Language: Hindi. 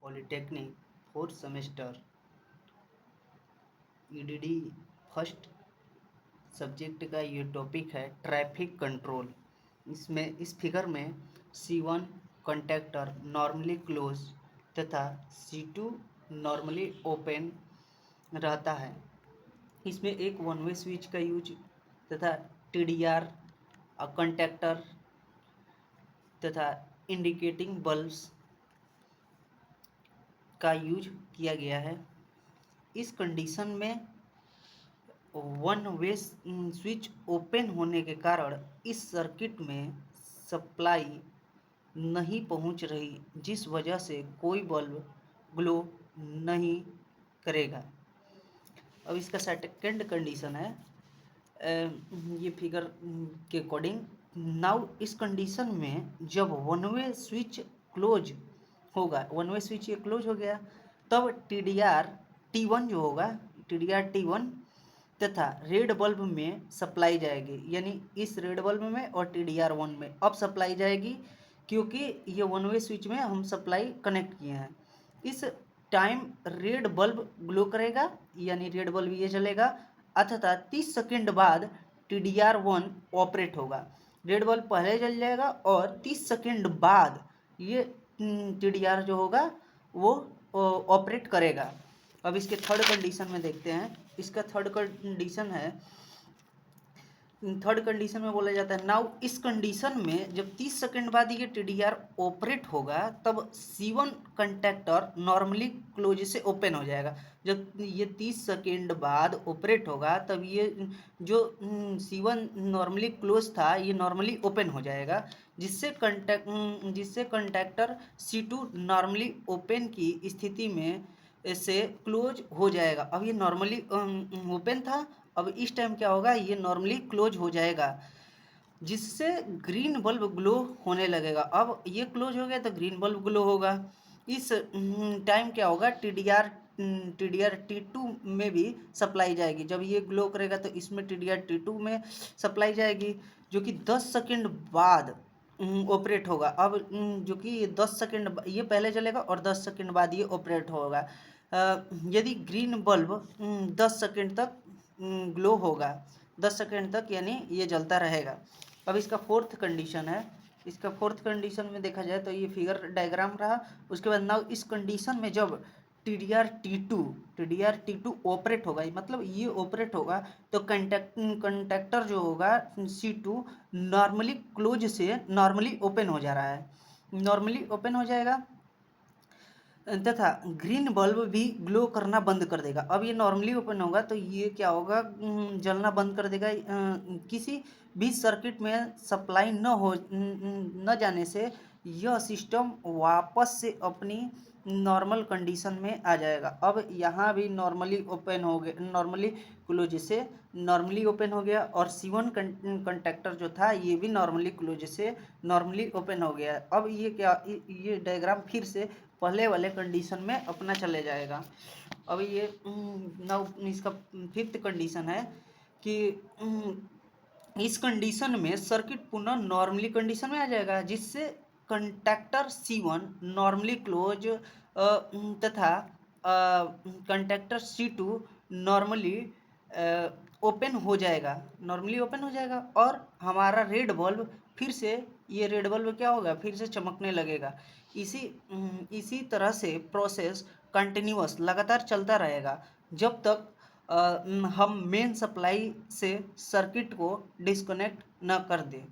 Polytechnic fourth semester EDD first subject का ये टॉपिक है ट्रैफिक कंट्रोल। इसमें इस फिगर में C1 कंडक्टर नॉर्मली क्लोज तथा C2 नॉर्मली ओपन रहता है। इसमें एक वन वे स्विच का यूज तथा TDR कंडक्टर तथा इंडिकेटिंग बल्ब्स का यूज किया गया है। इस कंडीशन में वन वे स्विच ओपन होने के कारण इस सर्किट में सप्लाई नहीं पहुंच रही, जिस वजह से कोई बल्ब ग्लो नहीं करेगा। अब इसका सेकंड कंडीशन है ये फिगर के अकॉर्डिंग। नाउ इस कंडीशन में जब वन वे स्विच क्लोज होगा, वन वे स्विच ये क्लोज हो गया, तब TDR T1 जो होगा, TDR T1 तथा रेड बल्ब में सप्लाई जाएगी, यानी इस रेड बल्ब में और TDR1 में अब सप्लाई जाएगी, क्योंकि ये वन वे स्विच में हम सप्लाई कनेक्ट किए हैं। इस टाइम रेड बल्ब ग्लो करेगा, यानी रेड बल्ब ये जलेगा, अतः 30 सेकेंड बाद TDR1 ऑपरेट होगा। रेड बल्ब पहले जल जाएगा और 30 सेकेंड बाद ये TDR जो होगा वो ऑपरेट करेगा। अब इसके थर्ड कंडीशन में देखते हैं। इसका थर्ड कंडीशन में बोला जाता है नाउ इस कंडीशन में जब 30 सेकेंड बाद ये TDR ऑपरेट होगा, तब C1 कंडक्टर नॉर्मली क्लोज से ओपन हो जाएगा। जब ये 30 सेकेंड बाद ऑपरेट होगा, तब ये जो C1 नॉर्मली क्लोज था ये नॉर्मली ओपन हो जाएगा, जिससे कंडक्टर C2 नॉर्मली ओपन की स्थिति में से क्लोज हो जाएगा। अब ये नॉर्मली ओपन था, अब इस टाइम क्या होगा, ये नॉर्मली क्लोज हो जाएगा, जिससे ग्रीन बल्ब ग्लो होने लगेगा। अब ये क्लोज हो गया तो ग्रीन बल्ब ग्लो होगा। इस टाइम क्या होगा, TDR T2 में भी सप्लाई जाएगी। जब ये ग्लो करेगा तो इसमें TDR T2 में सप्लाई जाएगी, जो कि 10 सेकेंड बाद ऑपरेट होगा। अब जो कि 10 सेकेंड ये पहले चलेगा और 10 सेकेंड बाद ये ऑपरेट होगा। यदि ग्रीन बल्ब 10 सेकेंड तक ग्लो होगा, 10 सेकेंड तक, यानी ये जलता रहेगा। अब इसका फोर्थ कंडीशन है। इसका फोर्थ कंडीशन में देखा जाए तो ये फिगर डायग्राम रहा। उसके बाद नाउ इस कंडीशन में जब TDR T2 ऑपरेट होगा, मतलब ये ऑपरेट होगा, तो कंडक्टर जो होगा C2 नॉर्मली क्लोज से नॉर्मली ओपन हो जा रहा है, नॉर्मली ओपन हो जाएगा तथा ग्रीन बल्ब भी ग्लो करना बंद कर देगा। अब ये नॉर्मली ओपन होगा तो ये क्या होगा, जलना बंद कर देगा। किसी भी सर्किट में सप्लाई न जाने से यह सिस्टम वापस से अपनी नॉर्मल कंडीशन में आ जाएगा। अब यहाँ भी नॉर्मली ओपन हो गया, नॉर्मली क्लोज से नॉर्मली ओपन हो गया, और C1 कंडक्टर जो था ये भी नॉर्मली क्लोज से नॉर्मली ओपन हो गया। अब ये क्या, ये डायग्राम फिर से पहले वाले कंडीशन में अपना चले जाएगा। अब ये नाउ इसका फिफ्थ कंडीशन है कि इस कंडीशन में सर्किट पुनः नॉर्मली कंडीशन में आ जाएगा, जिससे कंडक्टर C1 नॉर्मली क्लोज तथा कंडक्टर C2 नॉर्मली ओपन हो जाएगा, नॉर्मली ओपन हो जाएगा, और हमारा रेड बल्ब फिर से, ये रेड बल्ब क्या होगा, फिर से चमकने लगेगा। इसी तरह से प्रोसेस कंटिन्यूअस लगातार चलता रहेगा जब तक हम मेन सप्लाई से सर्किट को डिस्कनेक्ट न कर दें।